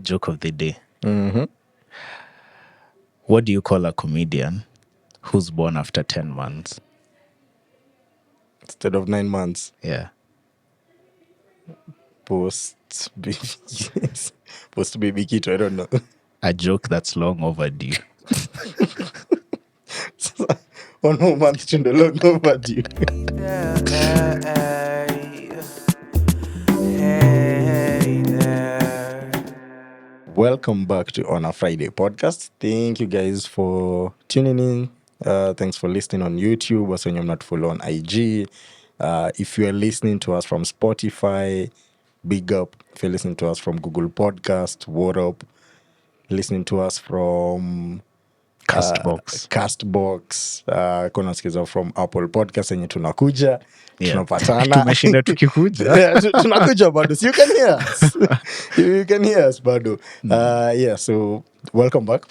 Joke of the day. Mm-hmm. What do you call a comedian who's born after 10 months? Instead of 9 months. Yeah. Post baby. Post baby kito, I don't know. A joke that's long overdue. 1 more month to the long overdue. Hey there. Welcome back to On a Friday podcast. Thank you guys for tuning in. Thanks for listening on YouTube. Also, you're not follow on IG. If you are listening to us from Spotify, big up. If you're listening to us from Google Podcast, what up? Listening to us from Castbox. Castbox, kuna sikiza from Apple Podcast yenye tunakuja Yeah. tunapatana Tumeshinda tukikuja. Yeah, tunakuja bado, so you can hear us. You can hear us bado. Yeah, so welcome back.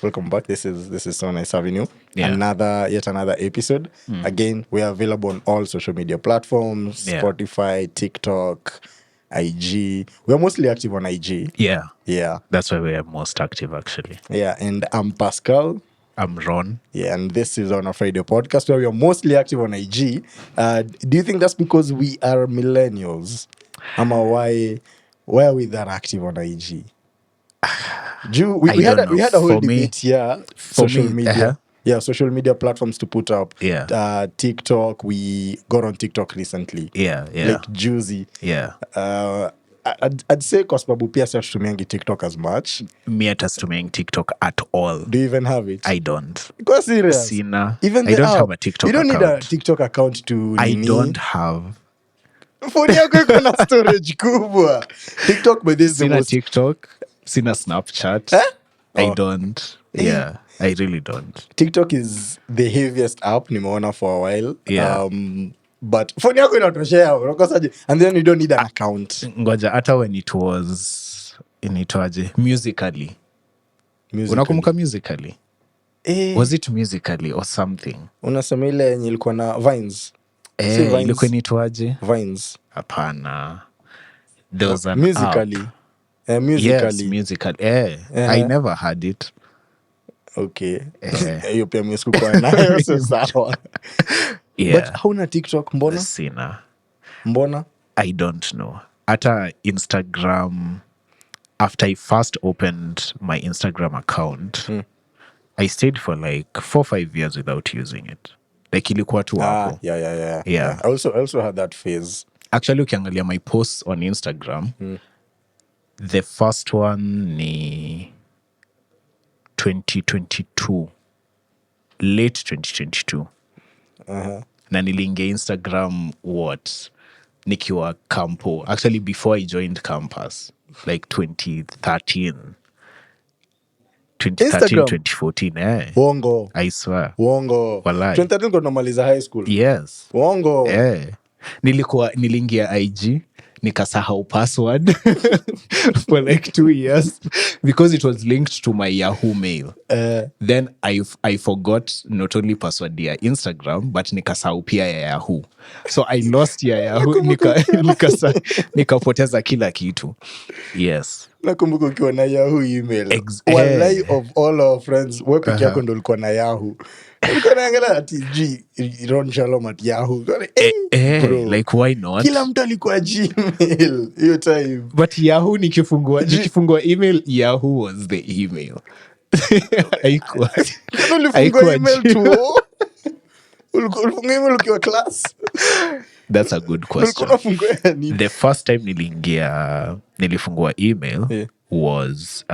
This is So Nice having you. Yeah. Yet another episode. Again, we are available on all social media platforms: Yeah. Spotify, TikTok, IG. We are mostly active on IG. Yeah. Yeah, That's why we are most active, actually. yeah. And I'm Pascal. I'm Ron. Yeah, and this is On a Friday podcast where we are mostly active on IG. Do you think that's because we are millennials? Ama why are we that active on IG? We had don't a know. whole For me- debate here. for Social me, media. Yeah, social media platforms to put up. Yeah. TikTok. We got on TikTok recently. Yeah. Like juicy. Yeah. I'd say kwa sababu pia si hatutumiangi TikTok as much. Me hata situmiangi TikTok at all. Do you even have it? I don't. Go serious. Sina. Even I the don't app. have a TikTok You don't need a account. TikTok account to I nini. don't have. Phone yako iko na storage kubwa. TikTok by this is the Sina most. TikTok. Sina Snapchat. I Oh. don't. Yeah. I really don't. TikTok is the heaviest app nimeona for a while. Yeah. But phone yako inatoshea unakosaje? And then you don't need an account. Ngoja hata when it was inaitwaje Musically. Unakumbuka Musically? Was it Musically or something? Unasema ile yenye ilikuwa na Vines. Si Vines. Ilikuwa inaitwaje? Vines. Hapana. There was an Musically. app. Musically. Yes, Musically. I never had it. Okay. Hiyo pia mimi sikuwa nayo so sawa. Yeah. But hauna TikTok mbona? Sina. Mbona? I don't know. Hata Instagram, after I first opened my Instagram account, I stayed for like 4-5 years without using it. Like ilikuwa tu hapo. Yeah. I also had that phase. Actually, ukiangalia my posts on Instagram, the first one ni 2022. Late 2022. Na niliingia Instagram nikiwa campo. Actually, before I joined campus, like 2013. 2013, Instagram? 2014. Uongo. I swear. Uongo. Walai. 2013 ndo namaliza high school. Yes. Uongo. Niliingia IG nikasahau password for like 2 years because it was linked to my Yahoo mail. Then I forgot not only password ya Instagram but nikasahau pia ya Yahoo. So I lost ya Yahoo nikapoteza kila kitu. Yes. Nakumbuka ukiwa na Yahoo email. Walai of all our friends, wewe peke yako ndo ulikuwa na Yahoo. Ulikuwa naangalia ati Ron Shalom at Yahoo. Bro. Like why not? Kila mtu alikuwa Gmail hiyo time. But Yahoo nikifungua email, Yahoo was the email. Haikuwa. Ulifungua email tu. Ulifungua email ukiwa class. That's a good question. Ulifungua nini? The first time nilifungua email was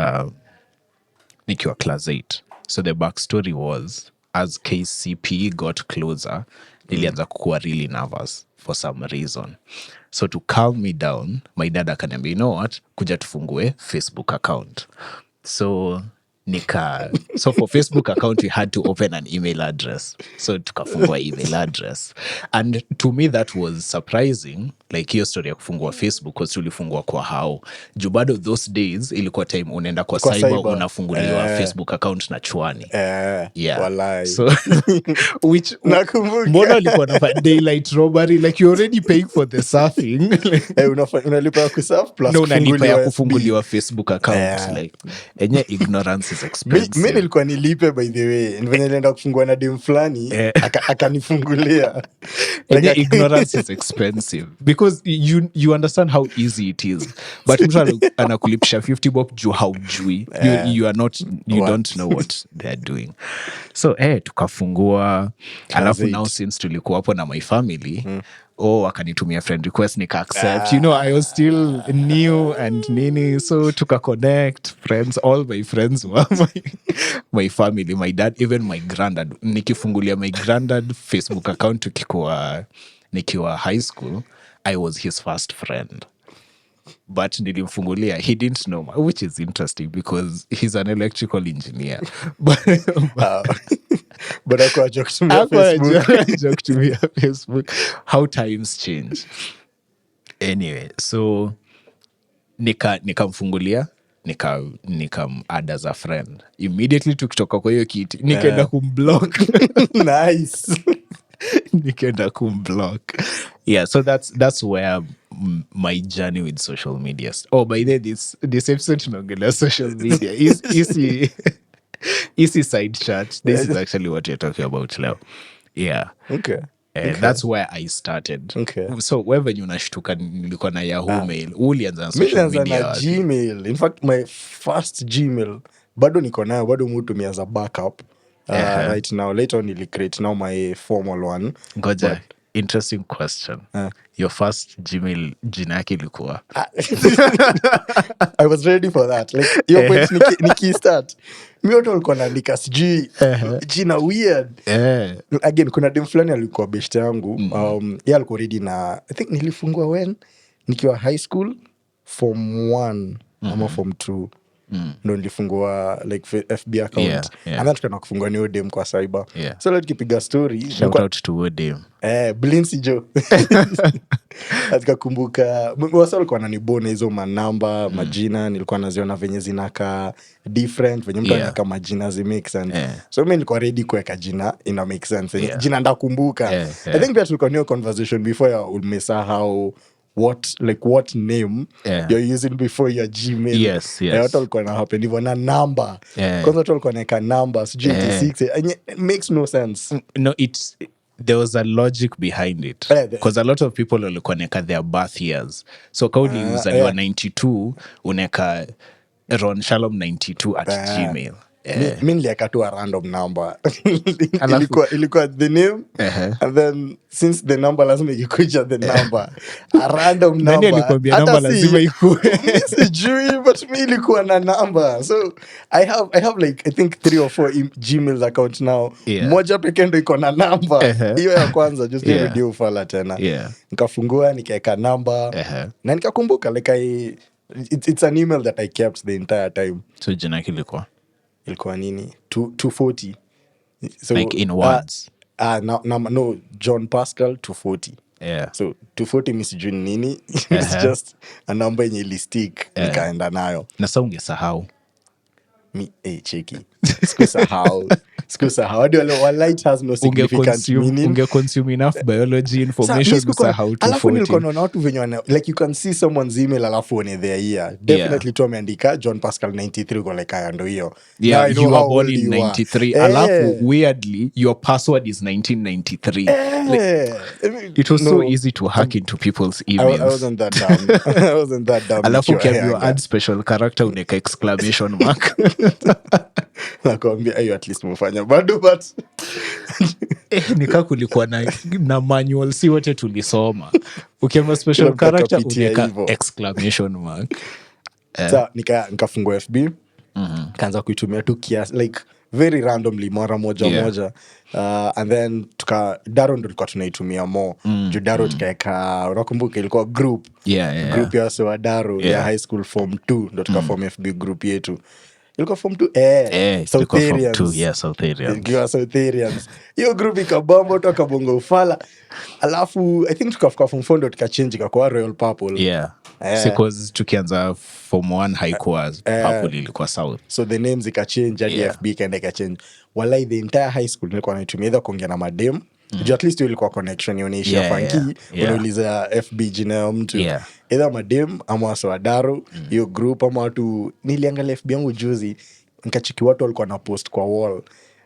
nikiwa class 8. So the backstory was as KCPE got closer, nilianza kukuwa really nervous for some reason. So to calm me down, my dad akaniambia, you know what, kuja tufungue Facebook account. So so for Facebook account we had to open an email address, so tukafungua email address, and to me that was surprising, like hiyo story ya kufungua Facebook, because tulifungua kwa hao juu bado those days ilikuwa time unaenda kwa cyber unafunguliwa Facebook account na chwani. Walai. So which Nakumbuka. mbona alikuwa na daylight robbery, like you're already paying for the surfing. Unalipa kusurf plus No, unalipa ya kufunguliwa kufunguliwa Facebook account. Like enye ignorance is expensive. mi nilikuwa nilipe by the way, venye nilienda kufungua na dem fulani akanifungulia. Enye ignorance is expensive because you understand how easy it is, but mtu anakulipisha 50 bob juu haujui. You don't know what they're doing. So tukafungua, alafu now since tulikuwa hapo na my family, akanitumia friend request nika accept. I was still new and nini, so tuka-connect friends. All my friends were my family, my dad, even my granddad. Nikifungulia my granddad Facebook account nikiwa high school, I was his first friend. But nilimfungulia, he didn't know, which is interesting because he's an electrical engineer. But akwa joke to me on Facebook. Joke to me on Facebook. How times change. Anyway, so nikamfungulia, nikam-add as a friend. Immediately tukitoka kwa hiyo kiti nikaenda kumblock. Nice. Nikaenda kumblock. Yeah, so that's where my journey with social media. By the way, this episode tunaongelea social media. Easy side chat. This is actually what you're talking about now. Yeah. Okay. That's where I started. Okay. So wewe unashtuka nilikuwa na Yahoo Mail. Ulianza na social Nilianza media na wapi? Gmail. In fact, my first Gmail bado niko nayo, bado mutumia as a backup. Right now, later on nili create now my formal one. Ngoja, interesting question. Your first Gmail jina yake ilikuwa? I was ready for that. Like, your point niki start. Mi watu walikuwa naandika sijui jina weird. Again, kuna dem fulani alikuwa best yangu. Yeye alikuwa ready na, I think nilifungua when nikiwa high school form 1 ama form 2. Ndo nilifungua like FB account. And then tukaenda kufungua niyo dem kwa cyber. So like tukipiga story, shout out to dem. Blincy Joe. Atikakumbuka wasa walikuwa wananibona hizo manamba, majina nilikuwa naziona venye zinaka different, venye mtu anaka majina zi make sense. So mimi nilikuwa ready kuweka jina ina make sense. Jina ndakumbuka. I think pia tulikuwa niyo conversation before ya umesahau what name you're using before your Gmail. Yes. Watu walikuwa na happen hivyo na number. Kwanza watu walikuwa naeka number sijui 86. It makes no sense. No, there was a logic behind it, because a lot of people walikuwa naeka their birth years. So kauli uzaliwa 92 uneka Ron Shalom 92 at Gmail. Mi nilieka tu a random number. ilikuwa the name, and then since the number lazima ikikuja the number, a random number. Nani alikwambia number lazima ikue? Sijui, but mi ilikuwa na number. So I have like I think 3 or 4 Gmail account now. Moja pekee ndo iko na number. Hiyo ya kwanza just ndio ufala tena. Nikafungua nikaeka number. Na nikakumbuka like it's an email that I kept the entire time. So jina yake ilikuwa nini? 240. So, like in words? No, John Pascal 240. So 240 misijui nini. It's just a number yenye ilistick. Nikaenda nayo. Na sa ungesahau? Cheki. Sikusahau. Light has no significant meaning. Unge-consume enough biology information usahau 240. Alafu nilikuwa naona watu venye like you can see someone's email alafu one their year. Definitely tu ameandika John Pascal 93 uko like ndo hiyo. Yeah, you were born in 93. Alafu weirdly your password is 1993. It was so easy to hack into people's emails. I wasn't that dumb. Alafu ukiambiwa add special character uneka exclamation mark. Nakwambia ayo at least mufanya bado, but nika kulikuwa na manual, si wote tulisoma. Ukiambiwa special character uneka exclamation mark. Sa nikafungua FB, kaanza kuitumia tu kiasi like very randomly mara moja. And then Daro ndo tulikuwa tunaitumia more. Juu Daro tukaeka, unakumbuka ilikuwa group ya wase wa Daro ya high school form 2 ndo tukaform FB group yetu. ilikuwa form 2 ilikuwa form 2, Southarians. yeah, Southarians. Ilikuwa Southarians. Hiyo group ikabamba watu wakabonga ufala. Alafu I think tukafika form 4 ndo tukachange ikakuwa Royal Purple. Yeah. Because tukianza form 1 haikuwa Purple, ilikuwa South. So the names ikachange hadi FB ikaenda ikachange. Walai the entire high school nilikuwa naitumia either kuongea na madem. Juu at least hiyo ilikuwa connection inaishia funky. Unauliza FB jina ya mtu. Either madem ama wasowadaro, hiyo group ama watu. Niliangalia FB yangu juzi nikachiki watu walikuwa na post kwa wall.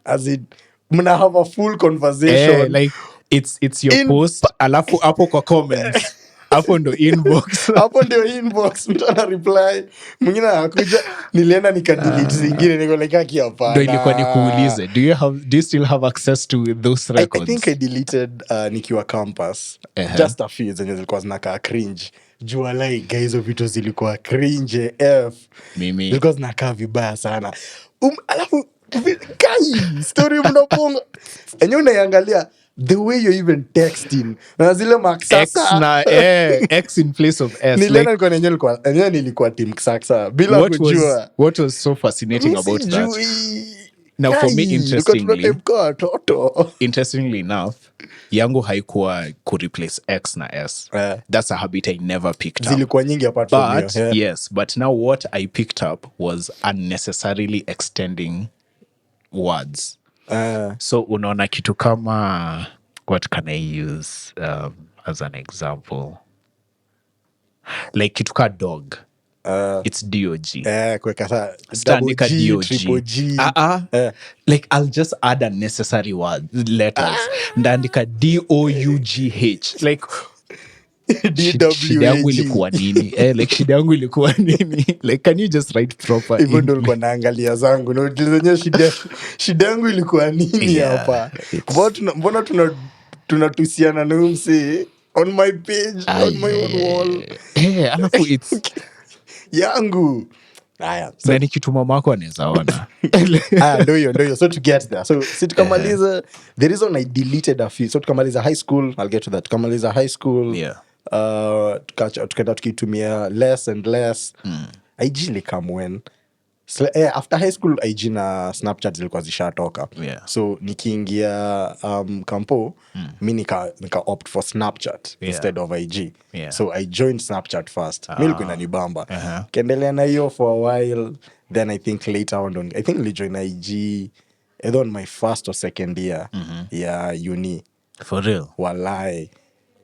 As in mna have a full conversation. Like it's your post alafu hapo kwa comments. Hapo ndo inbox. Hapo ndio inbox. Mtu ana reply. Mwingine anakuja nilienda nikadelete zingine niko like haki hapana. Ndio ilikuwa nikuulize. Do you still have access to those records? I think I deleted nikiwa campus. Just a few zenye zilikuwa zinakaa cringe. Jua like guys of vitu zilikuwa cringe Mimi zilikuwa zinakaa vibaya sana. Alafu kai story mnaponga. Enyewe unaiangalia the way you're even texting na zile maksasa X in place of S. Nilikuwa team ksaksa bila kujua. What was so fascinating about that? Now for me, interestingly enough, yangu haikuwa replace X na S. That's a habit I never picked up. Zilikuwa nyingi apart from you. Yes, but now what I picked up was unnecessarily extending words. So unaona kitu kama, what can I use as an example? Like kitu ka dog. It's DOG. Stanika DOG. Like I'll just add unnecessary letters. Ndaandika DOUGH. Like shida yangu ilikuwa nini? Like shida yangu ilikuwa nini? Like can you just write proper? Hivyo ndo ulikuwa naangalia zangu na ulizenye shida yangu ilikuwa nini hapa? Mbona tunatusiana na mse on my page, on my own wall. Alafu it's yangu. So ni kitu mamako anaweza ona. Ndio hiyo. So to get there. So tukamaliza the reason I deleted a few. So tukamaliza high school, I'll get to that. Tukamaliza high school. Tukaenda tukitumia less and less. IG likam when after high school IG na Snapchat zilikuwa zishatoka. So nikiingia kampo mi nika opt for Snapchat instead of IG. So I joined Snapchat first. Mi ilikuwa inanibamba. Kaendelea na hiyo for a while. Then I think later on I think nilijoin IG either on my first or second year ya uni. For real? Walai.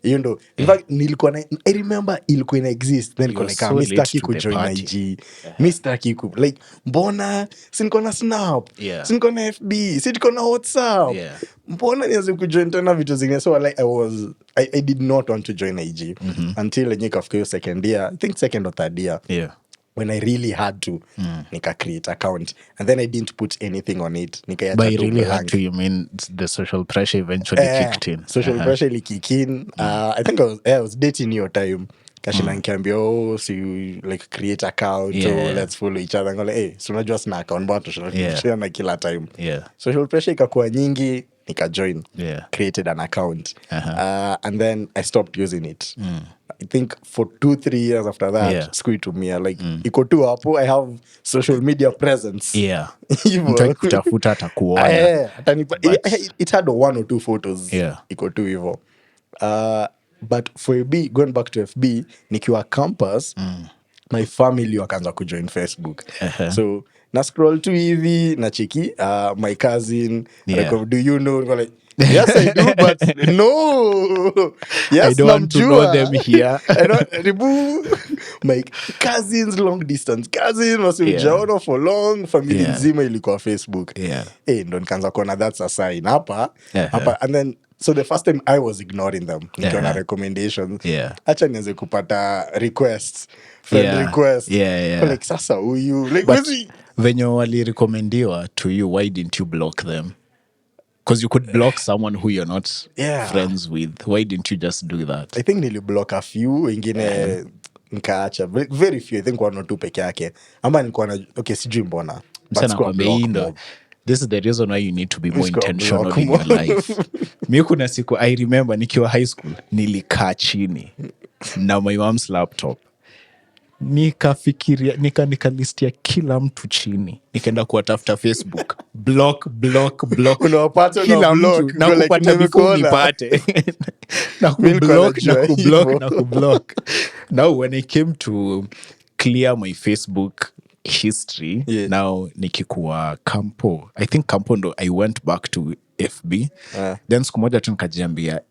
You know, in fact, I remember ilikuwa ina exist. Then nilikuwa like, mistaki kujoin IG. Mistaki like, mbona, siniko na Snap. Siniko na FB. Siniko na WhatsApp. Mbona nianze kujoin tena vitu zingine. So like, I did not want to join IG. Until nikafika hiyo second year. I think second or third year. When I really had to, nika create account. And then I didn't put anything on it. By really had to, you mean the social pressure eventually kicked in? Social pressure ili kick in. I think I was dating your time. Kashina nikiambia, so you like create account, let's follow each other. Ngole, hey, so unajua sina account, but share na kila time. Social pressure ikakuwa nyingi, nika join. Created an account. And then I stopped using it. I think for 2-3 years after that, sikuitumia like iko tu hapo. I have social media presence. Mtu kutafuta atakuona. It had 1 or 2 photos. Iko tu hivyo. But for FB, going back to FB, nikiwa campus, my family wakaanza kujoin Facebook. So na scroll tu hivi na cheki my cousin, like, do you know? Like, yes, I do, but no. Yes, I don't want to know them here. I don't, my cousins, long distance cousins, wasiujaona for long, family nzima ilikuwa Facebook. Ndo nikaanza kuona that's a sign. Hapa, and then, so the first time I was ignoring them, nikiona recommendations. Acha nianze kupata requests, friend requests. Like, sasa huyu. Like, but venye walirekomendiwa to you, why didn't you block them? Because you could block someone who you're not friends with. Why didn't you just do that? I think niliblock a few. Ingine nikaacha. Very few. I think 1 or 2 peke yake. Ama nilikuwa na, okay, sijui mbona. This is the reason why you need to be more intentional in your life. Mi kuna siku, I remember nikiwa high school, nilikaa chini na my mom's laptop. nikafikiria nikalistia kila mtu chini, nikaenda kuwatafuta Facebook, block Unawapata kila mtu block, na like, kupata before nimekuona. nipate na Mimi nilikuwa kublock na najua kublock hivyo. na kublock. Now when I came to clear my Facebook history, Yeah. now nikikuwa Campo, I think Campo ndo I went back to FB. Then siku moja tu nikajiambia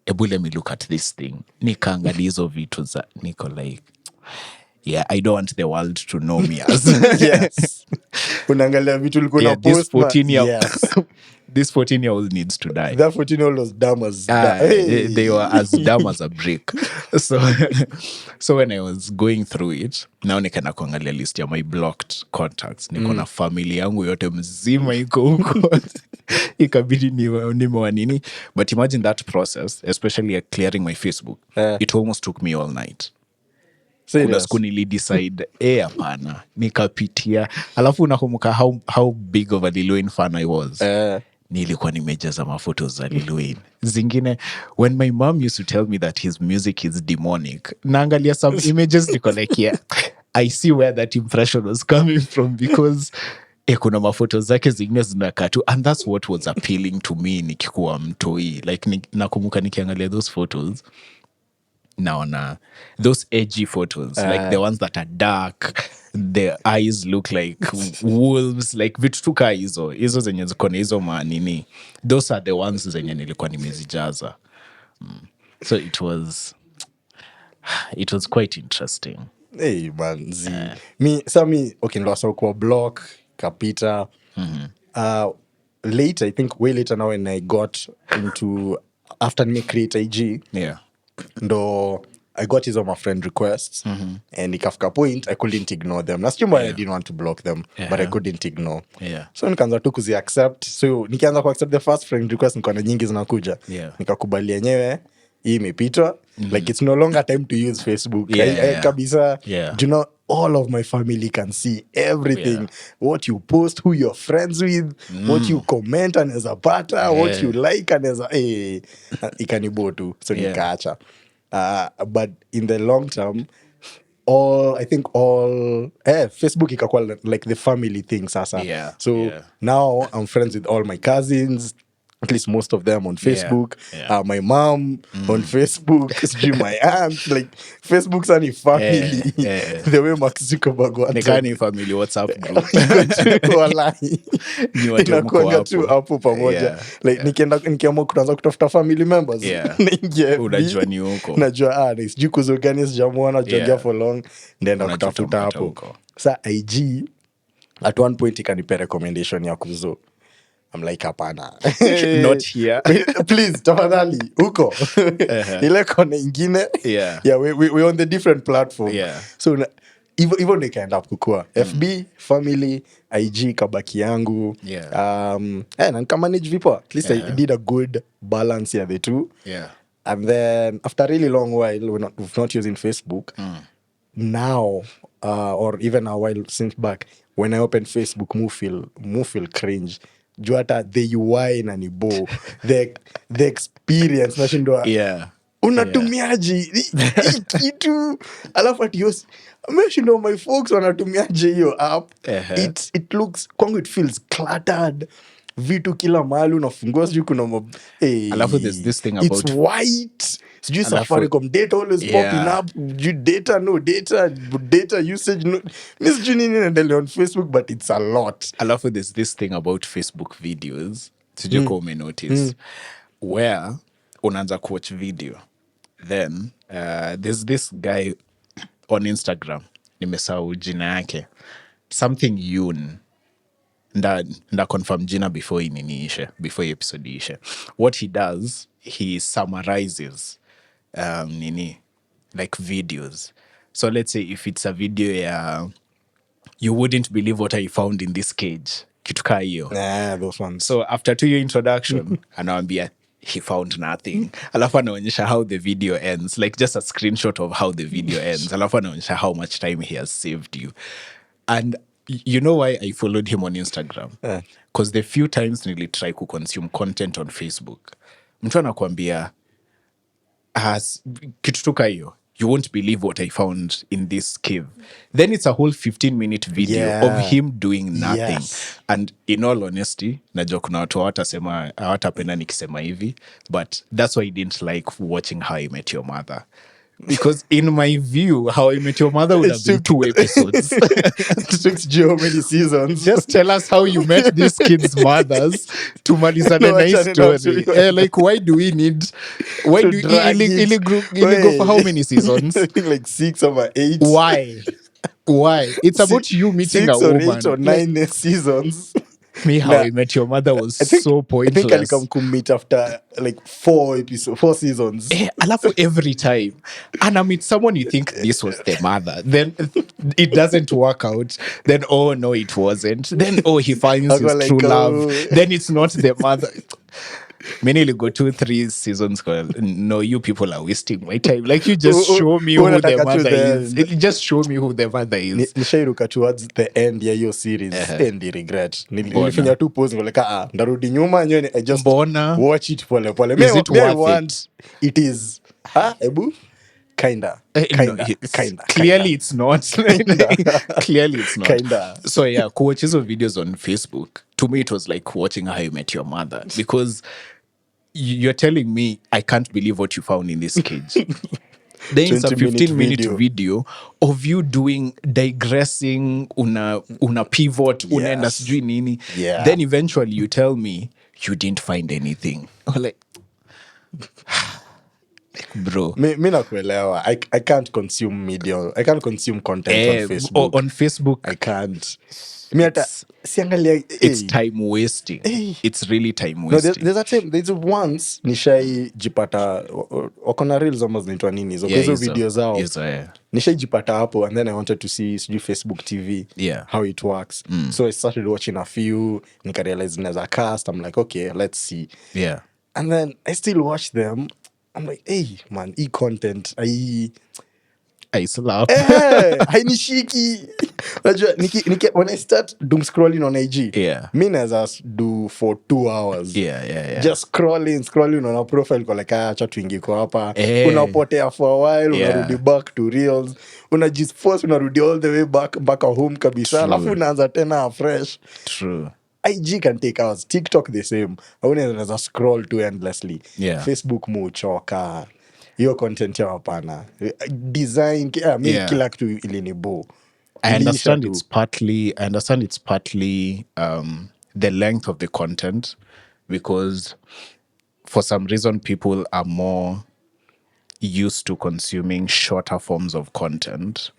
ebu let me look at this thing, nikaangalia hizo vitu za niko like, yeah, I don't want the world to know me as Yes. Unaangalia vitu ulikuwa yeah, na this post, man. 14-year Yes. this 14-year-old needs to die. That 14-year-old was dumb as They were as dumb as a brick. So when I was going through it, now nikaenda kuangalia list ya my blocked contacts, niko na family yangu yote mzima iko huko. Ikabidi nimewa nini. But imagine that process, especially clearing my Facebook. It almost took me all night. Kuna Serious. siku nilidecide hapana, nikapitia, alafu nakumbuka how big of a Lil Wayne fan I was. Nilikuwa nimejaza mafoto za Lil Wayne zingine. When my mom used to tell me that his music is demonic, naangalia some images niko like, yeah, I see where that impression was coming from, because kuna mafoto zake zingine zinakaa tu, and that's what was appealing to me nikikuwa mtoi. Like nakumbuka nikiangalia those photos, naona those edgy photos, like the ones that are dark, the eyes look like wolves, like vitu tu kaa hizo zenye ziko na hizo manini, those are the ones zenye nilikuwa nimezijaza. So it was quite interesting. Hey, man, okay, ndo wasa kwa block kapita. Later, I think way later now, when I got into, after me create IG, Yeah. ndo I got his on my friend requests, and ikafika point I couldn't ignore them. That's why I didn't want to block them, but I couldn't ignore. Yeah. So nikaanza tu kuzi accept. So nikianza ku accept the first friend request, nikaona nyingi zinakuja. Yeah. Nikakubali yenyewe hii imepitwa. Like it's no longer time to use Facebook. Kabisa. Yeah. Do you know, all of my family can see everything. What you post, who you're friends with, what you comment anaweza pata, what you like anaweza ikanibo tu. So nikaacha. But in the long term, Facebook ikakuwa like the family thing sasa. Yeah, So now I'm friends with all my cousins, at least most of them on Facebook. My mom on Facebook, my aunt, like Facebook's any family. The way Mark Zuckerberg wants. Nikani family WhatsApp group. Ni watu mko inakuanga tu hapo. hapo pamoja. Like nikiamua kuanza kutafuta family members. Naingia FB. Unajua ni huko. Najua sijui kuzogani sijamuona jongea for long, ndaenda Unajua kutafuta utampata hapo. huko. Sa IG at one point ikanipea recommendation ya Kuzo. I'm like, hapana. Not here. Please, tafadhali, huko. Ile kona ingine. Yeah. Yeah, we're on the different platform. Yeah. So, hivyo nikaenda up kukua. FB, family, IG, kabaki yangu. Yeah. Na nikamanage vipo. At least I did a good balance here, the two. Yeah. And then, after a really long while, we've not using Facebook. Now, or even a while since back, when I open Facebook, mo feel cringe. Juu hata the UI na ni bo. The experience nashindwa. Yeah. Unatumiaji hii kitu, alafu ati ameshindwa my folks wanatumiaje hiyo app. It looks, kwangu it feels cluttered, vitu kila mahali unafungua, sijui kuna alafu there's this thing about, it's white, sijui Safaricom data always popping up, data usage no, mi sijui nini inaendelea on Facebook, but it's a lot. alafu there's this thing about Facebook videos, sijui kama umenotice, where unaanza kuwatch video, then there's this guy on Instagram, nimesahau jina yake, something Yoon, nda confirm jina before before hii episode ishe. What he does, he summarizes like videos. So let's say if it's a video you wouldn't believe what I found in this cage, kitu kaa hiyo. Those ones. So after 2 year introduction, anawambia he found nothing. Alafu anaonyesha how the video ends, like just a screenshot of how the video ends. Alafu anaonyesha how much time he has saved you. And you know why I followed him on Instagram? Because the few times nilitry to consume content on Facebook, mtu anakuambia kitu tuka hiyo, you won't believe what I found in this cave. Then it's a whole 15-minute video of him doing nothing. Yes. And in all honesty, najua kuna watu hawatapenda nikisema hivi, but that's why I didn't like watching How I Met Your Mother. Because in my view, How I Met Your Mother would have been 2 episodes. It took Joe many seasons. Just tell us how you met these kids' mothers to malizane No, na hii achana na story. story. Like, why do we need... Why To do drag ili it. go for how many seasons? I think like 6 or 8. Why? Why? It's about you meeting 6 a or woman. 8 or 9 seasons. Me, How Nah, I Met Your Mother was I think, so I pointless. think Alikam commit after like 4 seasons. Alafu every time and I meet someone you think this was the mother, then it doesn't work out, then oh no it wasn't, then oh he finds I go his like, true love, oh. then it's not the mother. Many will go 2-3 seasons. No, you people are wasting my time. Like, you just show me who the unataka tu mother the is. Just show me who the mother is. nishairuka towards the end ya hiyo series. Ndi regret nilifinya tu pause nileka ndarudi nyuma nyoni. I just Mbona? watch it pole pole. Is it Me I worth want it is ebu kinda Clearly it's not. Clearly it's not. Kinda. So yeah, kuwatch hizo videos on Facebook, to me it was like watching How You Met Your Mother, because you're telling me I can't believe what you found in this cage. Then it's a 20-minute 15-minute video of you doing digressing, una pivot, unaenda sijui nini. Yeah. Then eventually you tell me you didn't find anything. I'm like, bro. mi nakuelewa. I can't consume media. I can't consume content on Facebook. On Facebook, I can't. Mi hata siangalia. it's time wasting. It's really time No, wasting. there's a time, there's once nishaijipata wakona reels ama zinaitwa nini hizo, hizo video zao nishaijipata hapo, and then I wanted to see sijui Facebook TV how it works. So I started watching a few, nikarealize naeza cast. I'm like, okay, let's see. Yeah. And then I still watch them. I'm like, hey man, content I slap. hainishiki. Unajua when I start doom scrolling on IG, mi naeza do for 2 hours. Just scrolling on a profile kwa like acha tuingiko hapa. Unapotea for a while, unarudi back to reels. Unajiforce unarudi all the way back home kabisa. Alafu unaanza tena afresh. True. IG can take hours. TikTok the same. Unaweza scroll too endlessly. Facebook muchoka. Hiyo content ya hapana. Design kila kitu ilinibo. I understand it's partly the length of the content, because for some reason people are more used to consuming shorter forms of content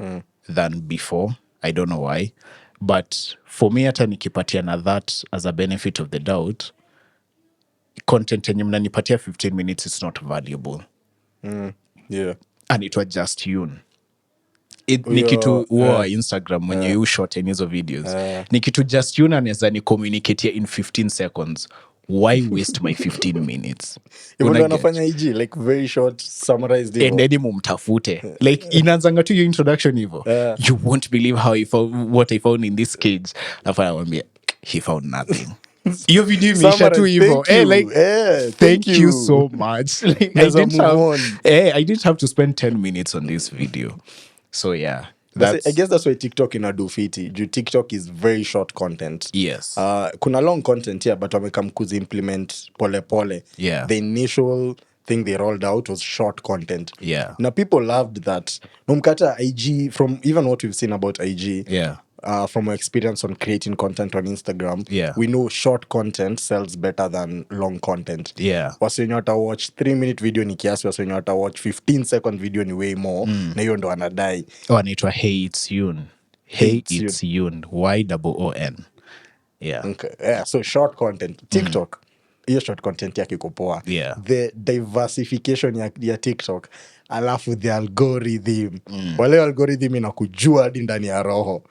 than before. I don't know why. But for me, hata nikipatiana that as a benefit of the doubt, content yenye mnanipatia 15 minutes is not valuable. And it was just yun. Ni kitu Instagram when you shorten hizo videos. Ni kitu just yun anaweza ni communicate in 15 seconds. Why waste my 15 minutes? Even though anafanya IG like very short summarized and then mumtafute like inaanzanga tu your introduction hivo. You won't believe what I found in this cage. Nafanya wambia he found nothing. Your video imeisha tu hivo. Thank you so much. Like, I didn't have to spend 10 minutes on this video. So yeah. I guess that's why TikTok inadu fiti. TikTok is very short content. Yes. Kuna long content here, but wamekam kuzi implement pole pole. Yeah. The initial thing they rolled out was short content. Yeah. Now people loved that. Numkata IG, from even what we've seen about IG. Yeah. From our experience on creating content on Instagram, we know short content sells better than long content. Wasi wenye wata watch 3-minute video ni kiasi, wasi wenye wata watch 15-second video ni way more, na hiyo ndo wanadai. Anaitwa Hey It's Yoon. Hey It's Yoon. YOON. Yeah. Okay. So short content. TikTok, hiyo short content yake iko poa. The diversification ya TikTok, alafu the algorithm. Wale algorithm inakujua hadi ndani ya roho.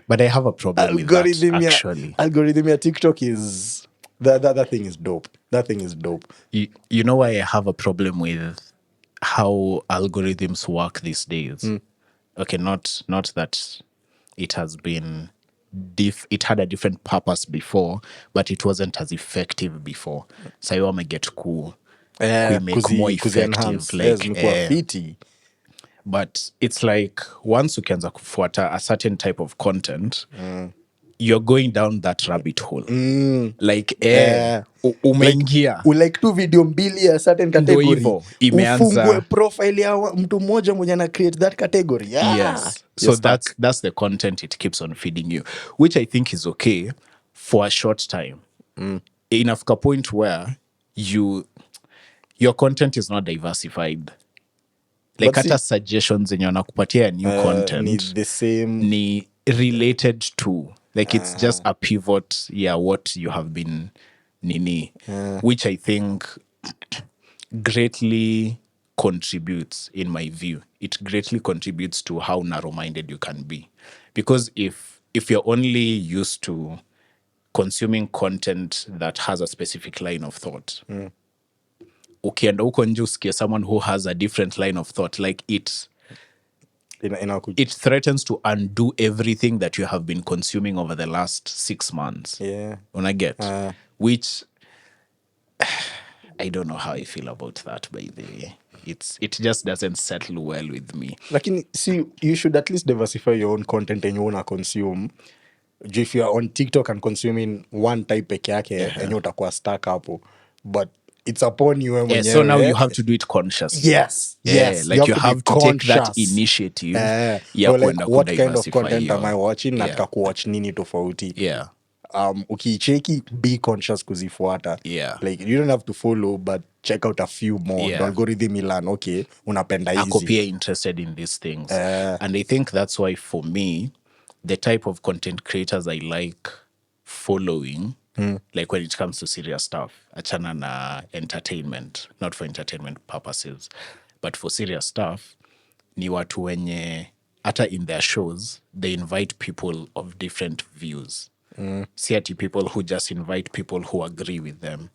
But I have a problem with that, actually. Algorithm ya TikTok is... That thing is dope. That thing is dope. You know why I have a problem with how algorithms work these days? Okay, not that it has been... it had a different purpose before, but it wasn't as effective before. So you want to get cool. We make more effective. Like, but it's like once ukianza kufuata a certain type of content you're going down that rabbit hole like umeingia ulike tu video mbili ya certain Ndo category hivo, imeanza. ufungue profile ya mtu mmoja mwenye ana create that category. Yes. So that's the content it keeps on feeding you, which I think is okay for a short time. Inafika point where your content is not diversified. Like But hata suggestions zenye wanakupatia new content ni the same ni related to like it's just a pivot what you have been nini which I think greatly contributes, in my view, it greatly contributes to how narrow-minded you can be. Because if you're only used to consuming content that has a specific line of thought, ukienda huko nje usikie someone who has a different line of thought, like it threatens to undo everything that you have been consuming over the last 6 months. When I get, which I don't know how I feel about that, by the way. It just doesn't settle well with me. Lakini see, you should at least diversify your own content and you wanna consume. If you're on TikTok and consuming one type peke yake enye utakuwa stuck hapo, but it's upon you Yeah, so now you have to do it consciously. Yes. Like you have to take that conscious initiative ya kwenda like, what kind of kudiversify content your- am I watching na nataka kuwatch nini tofauti. Yeah. Ukicheki, be conscious kuzifuata. Yeah. Like you don't have to follow, but check out a few more. Yeah. The algorithm ilan, okay, unapenda Ako hizi. pia interested in these things. And I think that's why for me, the type of content creators I like following, like when it comes to serious stuff, achana na entertainment, not for entertainment purposes, but for serious stuff, ni watu wenye, hata in their shows, they invite people of different views. Si ati people who just invite people who agree with them.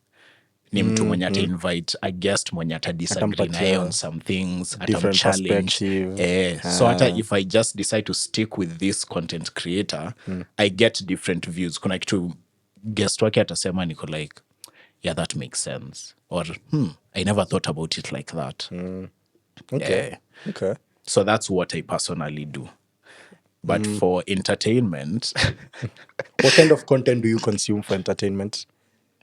Ni mtu mwenye ata invite a guest mwenye ata disagree naye on some things, different atamchallenge. perspective. So hata if I just decide to stick with this content creator, I get different views. Kuna kitu guest wake atasema niko like, yeah, that makes sense. Or, I never thought about it like that. Okay. Okay. So that's what I personally do. But for entertainment, What kind of content do you consume for entertainment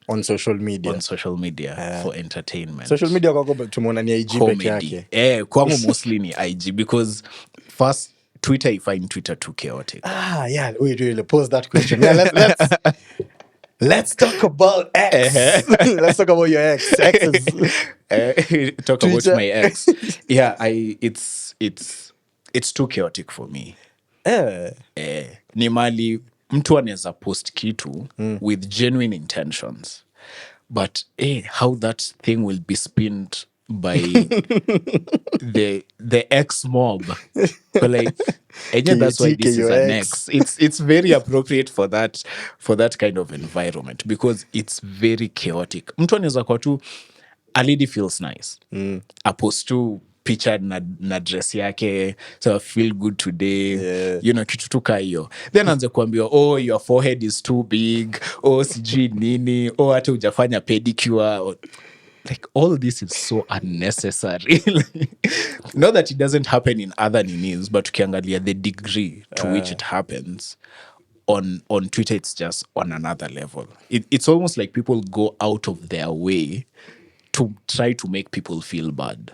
on social media? on social media, for entertainment. Social media kwako tumeona ni IG peke Comedy. yake. Kwangu mostly ni IG because first Twitter, I find Twitter too chaotic. Yeah. Wait, pose that question. Yeah, let's talk about X. Let's talk about your ex. Exes. Talk about Twitter. my ex. Yeah, it's too chaotic for me. Ni mali mtu anaweza post kitu with genuine intentions, but how that thing will be spinned by the ex mob. So like, that's why this is an ex. It's very appropriate for that kind of environment because it's very chaotic. Mtu anaweza kwa tu a lady feels nice, apost tu picha na dress yake, so I feel good today, kitu tu kaa hiyo, then anze kuambiwa your forehead is too big, sijui nini, hata hujafanya pedicure. Like all this is so unnecessary. Not that it doesn't happen in other ninis, but ukiangalia the degree to which it happens on Twitter, it's just on another level. It's almost like people go out of their way to try to make people feel bad.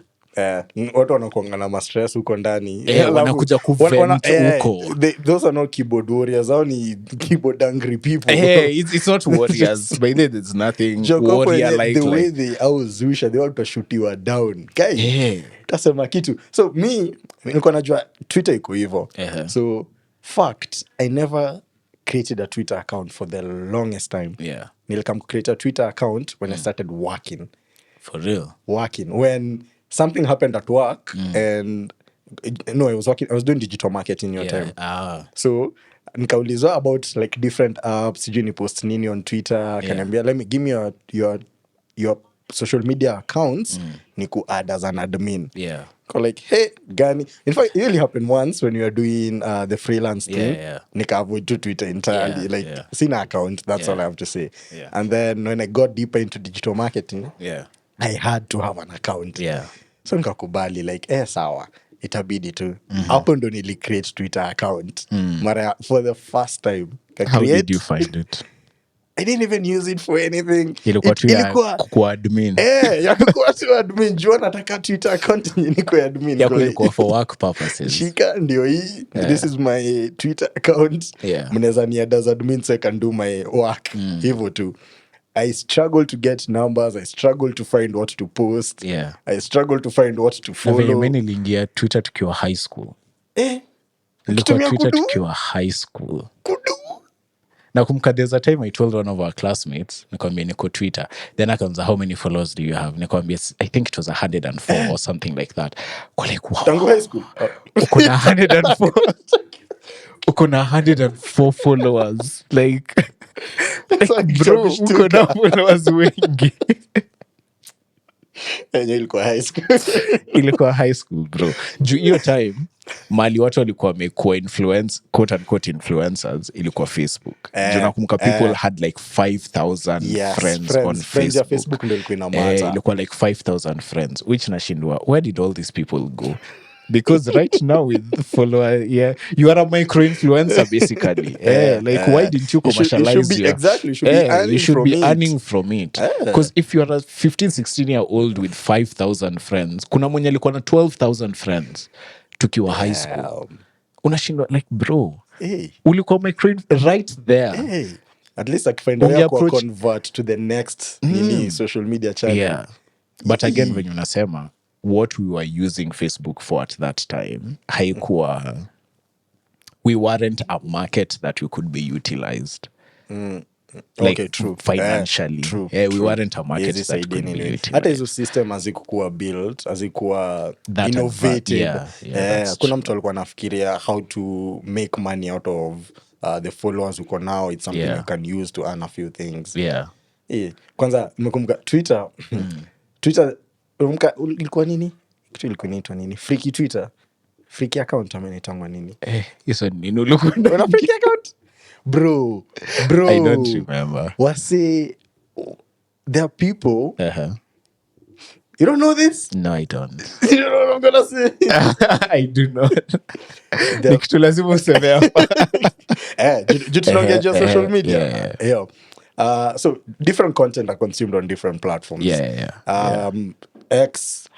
Watu wanakuanga na mastress huko ndani. Wanakuja kuvent huko. Those are not keyboard warriors. Hao ni keyboard angry people. It's not warriors. By the way, there's nothing Joko warrior the way like. they auzusha, they want to shoot you down. Kai. Tasema kitu. So me nilikuwa najua Twitter iko hivyo. So fact, I never created a Twitter account for the longest time. Yeah. Nilikam create a Twitter account when I started working. For real. When something happened at work and no, I was doing digital marketing your time. So nikaulizwa about like different apps, sijui ni post nini on Twitter, kaniambia give me your social media accounts, niku add as an admin. Yeah. Like, hey, gani. In fact, it really happened once when we were doing the freelance thing. Nika avoid to Twitter entirely. Sina account, that's all I have to say. Yeah. And then when I got deeper into digital marketing, I had to have an account. Yeah. So nikakubali like, sawa. itabidi tu hapo ndo nili create Twitter account for the first time How did you find it? I didn't even use it for anything. Ilikuwa tu ya kuwa admin. Ya kuwa tu admin. Jua nataka Twitter account niko admin. Ya kulikuwa for work purposes. Shika ndio hii. This is my Twitter account. Mnaweza ni add as admin so I can do my work. Hivyo tu. I struggle to get numbers. I struggle to find what to post. I struggle to find what to follow. Na mimi niliingia Twitter tukiwa high school. Nilikuwa Twitter tukiwa high school. Nakumbuka there's a time I told one of our classmates, nikamwambia niko Twitter. Then akaanza, how many followers do you have? Nikamwambia I think it was 104 or something like that. Kwa like, wow. Tangu high school. Uko na 104. Uko na 104 followers. Like bro, uko na followers wengi. Ilikuwa high school. Ilikuwa high school, bro. Juu hiyo time mali watu walikuwa wamekuwa quote unquote influencers, ilikuwa Facebook. Juu nakumbuka people had like 5,000 friends on Facebook. Facebook ndio ilikuwa inamata. Ilikuwa like 5,000 friends, which nashindwa, where did all these people go? Because right now with follower, you are a micro influencer basically. Like why didn't you commercialize your? Exactly, you should be earning from it. Because if you are a 15-16 year old with 5,000 friends, kuna mwenye alikuwa na 12,000 friends tukiwa high school. Unashindwa like bro. Ulikuwa micro right there. At least akifind way ku convert to the next social media channel. Yeah. But again when unasema what we were using Facebook for at that time, haikuwa, we weren't a market that we could be utilized. Like true. Financially. True. We weren't a market that could be utilized. Hata hizo system hazikuwa built, hazikuwa innovated. Kuna mtu alikuwa anafikiria how to make money out of the followers uko now. It's something you can use to earn a few things. Kwanza nimekumbuka Twitter. Twitter ilikuwa nini? Kitu ilikuwa inaitwa nini? Freaky Twitter. Freaky account amenitangwa nini? Hizo nini ulikuwa na freaky account? Bro. I don't remember. There are people. You don't know this? No, I don't. You don't know what I'm gonna say? I do not. Nikitu lazima useme hapa. Tunaongea juu social media. So different content are consumed on different platforms. X.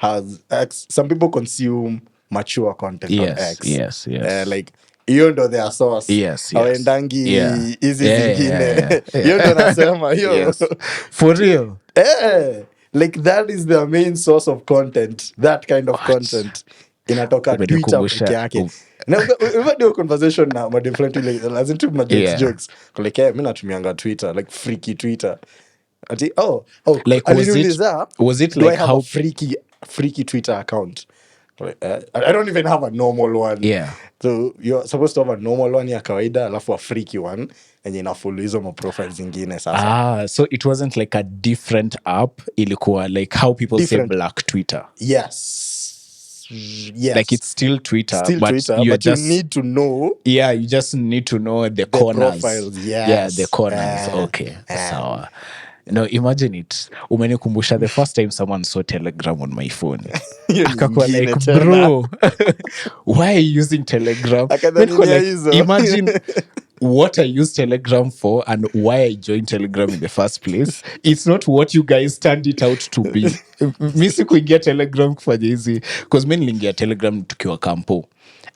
Some people consume mature content on X. Yes. Like hiyo ndo their source. Hawaendangi hizi zingine. Hiyo ndo nasema hiyo. For real. Like that is their main source of content. That kind of content inatoka Twitter peke yake. Na we've had conversation na madem friend like lazima tu ma jokes. Like mimi natumianga Twitter, like freaky Twitter. Ati like was it like how freaky Twitter account? I don't even have a normal one. So you're supposed to have a normal one ya kawaida alafu a freaky one and ina follow hizo ma profiles zingine sasa. So it wasn't like a different app, ilikuwa like how people say black Twitter. Yes. Like it's still Twitter, but you need to know. You just need to know the corners. Profiles, the corners. Okay. So no, imagine it. Umenikumbusha the first time someone saw Telegram on my phone. Akakuwa like, bro, why are you using Telegram? Like, imagine what I use Telegram for and why I joined Telegram in the first place. It's not what you guys turned it out to be. Mi sikuingia Telegram kufanya hizi. Because mi niliingia Telegram tukiwa kampo.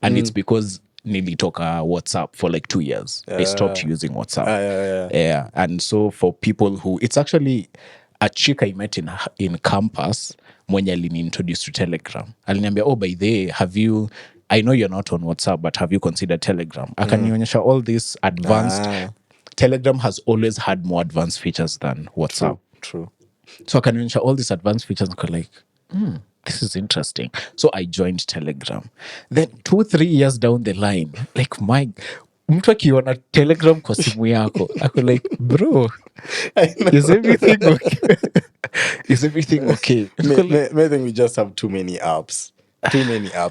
And it's because nilitoka WhatsApp for like 2 years. I stopped using WhatsApp. And so for people who, it's actually a chick I met in campus mwenye alini introduce to Telegram. Aliniambia, by the way, I know you're not on WhatsApp, but have you considered Telegram? Akanionyesha all this advanced. Telegram has always had more advanced features than WhatsApp. True. So akanionyesha all these advanced features and like, this is interesting. So I joined Telegram. Then 2-3 years down the line, like mtu akiona Telegram kwa simu yako, ako like, bro, is everything okay? Is everything okay? I think we just have too many apps.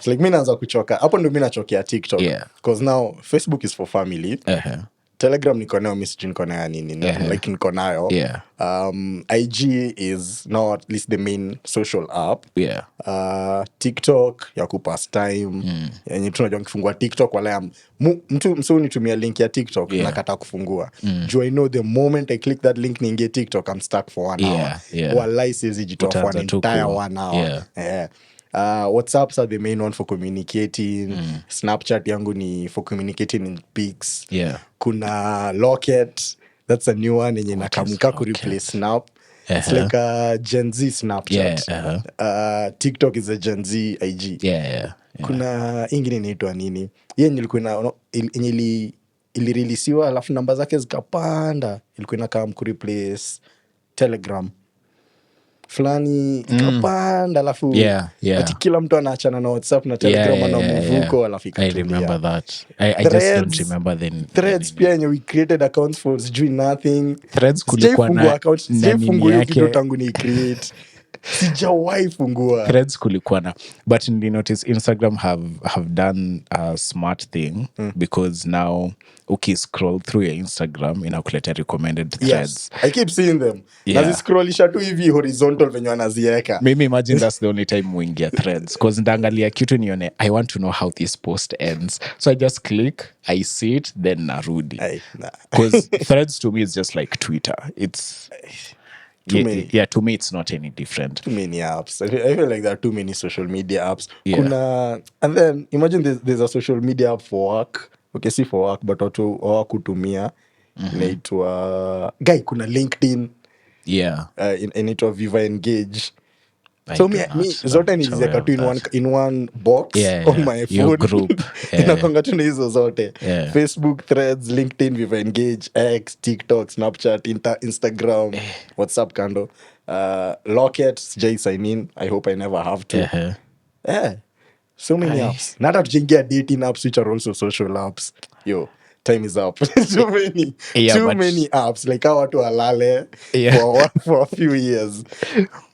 Like mi naanza kuchoka. Hapo ndo mi nachokea TikTok. Because now Facebook is for family. Telegram niko nayo, message niko nayo nini, like niko nayo. Yeah. IG is now at least the main social app. Yeah. TikTok ya kupass time. Yenye tunajua nikifungua TikTok wala mtu msoni nitumia link ya TikTok nakata kufungua. Do I know the moment I click that link niingie TikTok I'm stuck for 1 hour. Wala siwezi jitoa for an entire 1 hour. WhatsApps are the main one for communicating. Snapchat yangu ni for communicating in pics. Kuna Locket, that's a new one yenye nakamika ku replace Snap. It's like a Gen Z Snapchat. TikTok is a Gen Z IG. Kuna ingine inaitwa nini? Yeye nilikuwa ilireleasiwa alafu namba zake zikapanda. Ilikuwa inakaa ku replace Telegram. Fulani ikapanda alafu ati kila mtu anaachana na WhatsApp na Telegram na mvuko alafu ikatulia. I remember that. I just don't remember the Threads pia yenye we created accounts for doing nothing. Threads kulikuwa na sijafungua hiyo kitu tangu ni create. Sijawahi fungua. Threads kulikuwa na, but you notice Instagram have done a smart thing because now scroll through your Instagram inakuleta recommended threads. Yes, I keep seeing them. Naziscrollisha tu hivi horizontal venye wanazieka. Maybe imagine that's the only time muingia threads because ndaangalia kitu nione I want to know how this post ends, so I just click, I see it, then narudi. Because threads to me is just like Twitter. It's too many. Yeah, to me it's not any different. Too many apps. I feel like there are too many social media apps. Kuna, and then imagine there's a social media app for work. Okay, see for work, but watu hawakutumia. Inaitwa kuna LinkedIn. Inaitwa Viva Engage. So me zote niliziweka tu in one box on my phone. Group. Inakonga tu na hizo zote. Facebook, Threads, LinkedIn, Viva Engage, X, TikTok, Snapchat, Instagram, WhatsApp kando. Locket, sijai sign in. I hope I never have to. So many apps. Not have to get dating apps which are also social apps. Yo, time is up. Too many apps. Like how watu walale for a few years.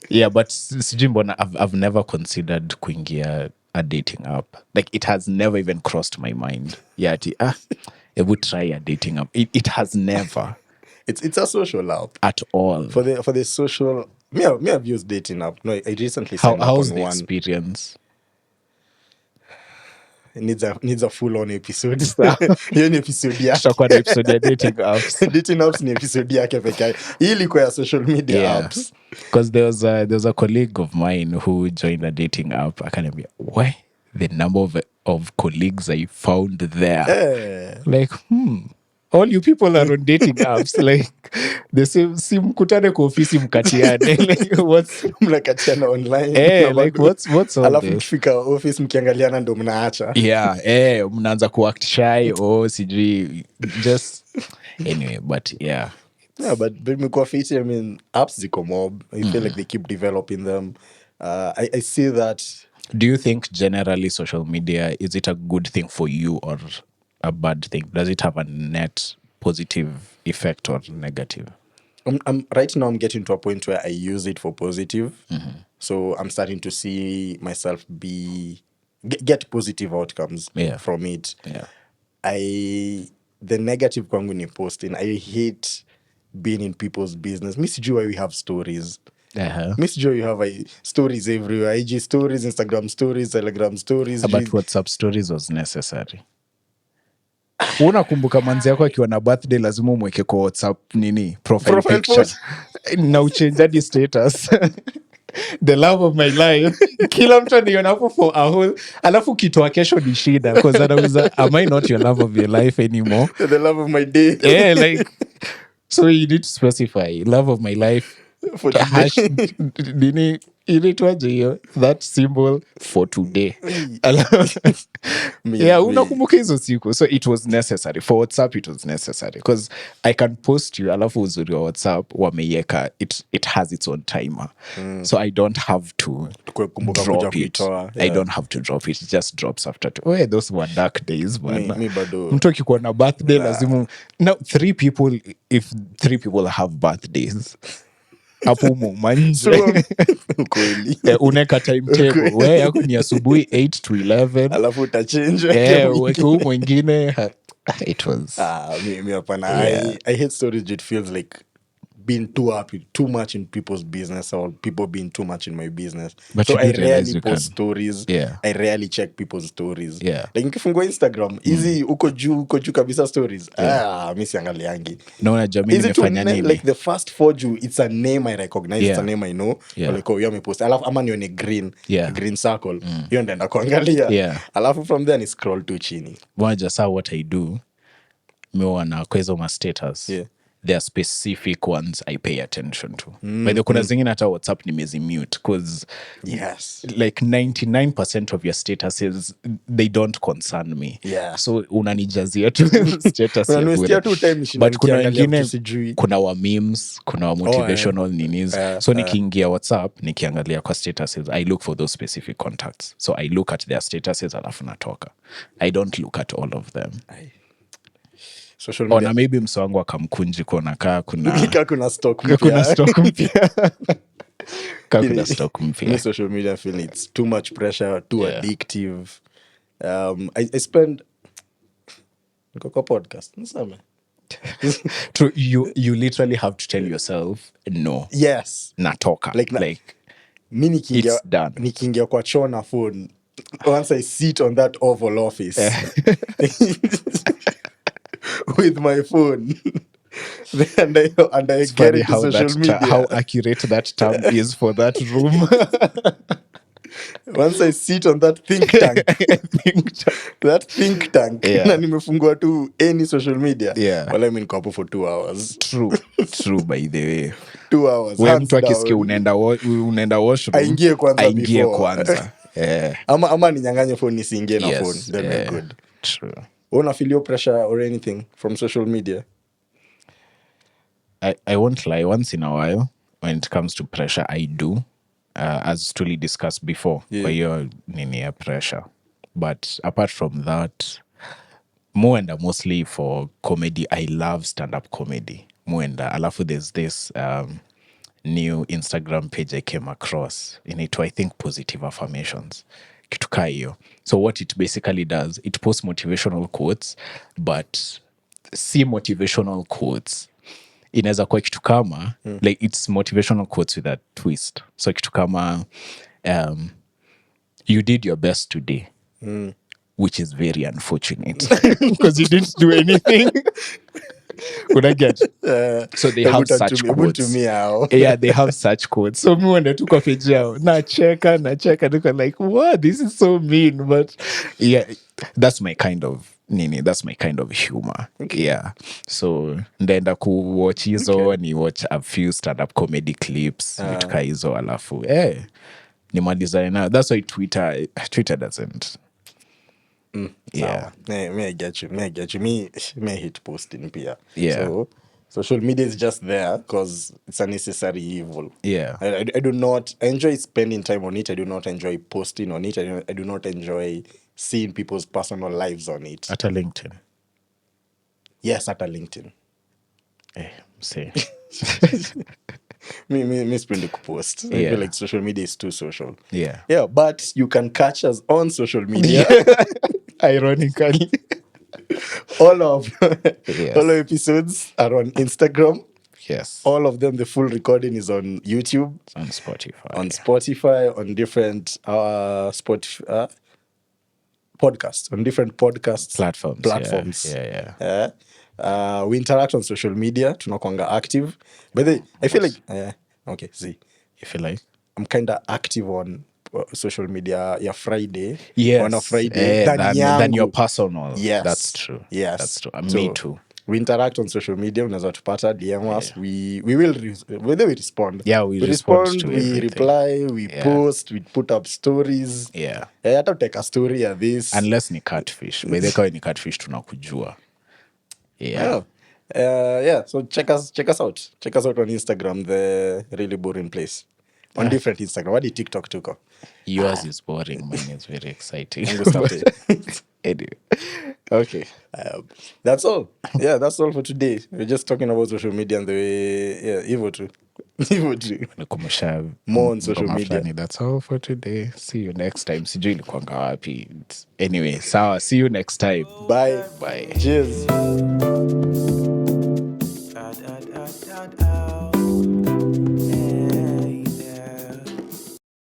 Yeah, but sijui mbona I've never considered kuingia a dating app. Like it has never even crossed my mind. Yeah, I would try a dating app. It has never. It's a social app at all. For the social. Me have used dating app. No, I recently signed up on one. How's the experience? Needs a full on episode. Hiyo ni episode yake. Tutakuwa na episode ya dating apps. Dating apps ni episode yake pekee. Hii ilikuwa ya social media apps. Because there was a colleague of mine who joined a dating app. Akaniambia, why the number of colleagues I found there? Like, all you people are on dating apps. Like, the same, si mkutane kwa ofisi mkatiane. Like, what's mnakatiana online? Like, what's all this? Alafu mkifika office mkiangaliana ndo mnaacha. Mnaanza kuact shy sijui just anyway, but but mekuwa fiti. I mean, apps ziko mob. I feel like they keep developing them. I see that. Do you think generally social media, is it a good thing for you or a bad thing? Does it have a net positive effect or negative? Right now I'm getting to a point where I use it for positive. So I'm starting to see myself get positive outcomes from it. The negative kwangu ni posting. I hate being in people's business. Mi sijui why we have stories. Mi sijui you have stories everywhere. IG stories, Instagram stories, Telegram stories. But WhatsApp stories was necessary. Unakumbuka manzi yako akiwa na birthday lazima umweke kwa WhatsApp nini profile picture na uchange hadi status. The love of my life. Kila mtu aniona hapo for a whole, alafu kitoa kesho ni shida because anauza, am I not your love of your life anymore? The love of my day. Like, so you need to specify love of my life for hash nini inaitwaje hiyo, that symbol for today. Unakumbuka hizo siku. So it was necessary for WhatsApp. It was necessary because I can post you, alafu uzuri wa WhatsApp wameieka, it has its own timer. So I don't have to drop it. I don't have to drop it. It just drops after two. Those were dark days, bwana. Mtu akikuwa na birthday lazima now if three people have birthdays hapo mumanje uneka timetable we yako ni asubuhi 8 to 11 alafu utachange weke mwingine It was. Me hapana. Yeah. I hate stories. It feels like being too happy, too much in people's business, or people being too much in my business. But So you I do realize rarely you post can. stories. Yeah. I rarely check people's stories. Yeah. Like nikifungua Instagram, easy uko juu kabisa stories. Mi siangaliangi. Naona jamii Is it to nimefanya nini? like the first 4 juu, it's a name I recognize, it's a Yeah. name I know. Yeah. Like, huyo amepost. Alafu ama nione green, Yeah. a green circle. Hiyo ndaenda kuangalia. Yeah. Alafu from there ni scroll tu chini. Moja saa what I do, miwana kwa hizo ma status. Yeah. There are specific ones I pay attention to. By the kuna zingine hata WhatsApp nimezi mute because Yes. like 99% of your statuses they don't concern me. Yeah. So unanijazia tu status ya Unaniwestia bure. tu time nishinda But kuna nikiangalia wengine vitu sijui. kuna wa memes, kuna wa motivational ninis. So nikiingia WhatsApp nikiangalia kwa statuses I look for those specific contacts. So I look at their statuses alafu natoka. I don't look at all of them. Social media. Ona maybe mso wangu akamkunji kuona kaa Kika kuna stock kuna mpya. stock mpya. Kaa kuna stock Me mpya. social media feel it's too much pressure, too Yeah. addictive. I spend niko kwa podcast. Niseme. True, you literally have to tell yourself no. Yes. Natoka. Like, mi nikiingia It's done. nikiingia kwa choo na phone, once I sit on that Oval Office with my phone and I It's get funny into how social media. how accurate that term is for that room. Once I sit on that think tank, that think tank, Yeah. na nimefungua tu any social media. Yeah. Well, I mean, hapo for 2 hours. True by the way. 2 hours. We hands mtu akisikia down. unaenda washroom. Aingie kwanza aingie before. kwanza. Yeah. Ama ninyanganye phone nisiingie na Yes, phone. Then we're good. True. Una feel your pressure or anything from social media? I won't lie, once in a while, when it comes to pressure, I do. As truly discussed before, Yeah. kwa hiyo nini ya pressure. But apart from that, muenda mostly for comedy. I love stand-up comedy. Muenda. Alafu there's this new Instagram page I came across. Inaitwa, I think, Positive Affirmations. Kitu kaa hiyo. So what it basically does, it posts motivational quotes, but si motivational quotes. Inaweza kuwa kitu kama like it's motivational quotes with a twist. So kitu kama you did your best today, which is very unfortunate because you didn't do anything. Would I get? So they have such quotes. Yeah, they have such quotes. So me wende tu kwa page yao nacheka niko like, what, this is so mean, but yeah, that's my kind of that's my kind of humor. Okay. Yeah, so ndaenda kuwatch hizo, ni watch a few stand-up comedy clips, vitu kaa hizo, alafu nimalizane na. That's why Twitter doesn't. Yeah. Me I get you. Me hate posting pia. Yeah. So social media is just there because it's a necessary evil. Yeah. I do not enjoy spending time on it. I do not enjoy posting on it. I do not enjoy seeing people's personal lives on it. At a LinkedIn. Yes, at a LinkedIn. Say. Me spend post. I Yeah. feel like social media is too social. Yeah. Yeah, but you can catch us on social media. Ironically. all of Yes. all our episodes are on Instagram. Yes. All of them, the full recording is on YouTube, On Spotify. on Spotify, on different podcasts, on different podcasts platforms. Yeah. We interact on social media. Tunakwanga active. But I feel like okay. See, You feel like? I'm kind of active on social media. Yeah, Friday. Yes. On a Friday than than yangu. your personal. Yes, That's true. Yes, That's true. So, Me too. We interact on social media. Unaweza tupata, DM us. We will whether we respond. Yeah, we respond to we everything. reply, we Yeah. post, we put up stories. Yeah. Hata take a story ya this. Unless ni catfish. By the way, ni catfish tunakujua. Yeah. Yeah. So check us out. Check us out on Instagram, the Really Boring Place. On different Instagram. What did TikTok tuko? Yours is boring. Mine is very exciting. Mungu stop Anyway. Okay. That's all. Yeah, that's all for today. We're just talking about social media and the way, Evo too. Hivyo tu. nikumbusha More on social ngoma media. fulani. That's all for today. See you next time. Sijui ilikuanga wapi. Anyway, sawa. See you next time. Bye. Bye. Cheers.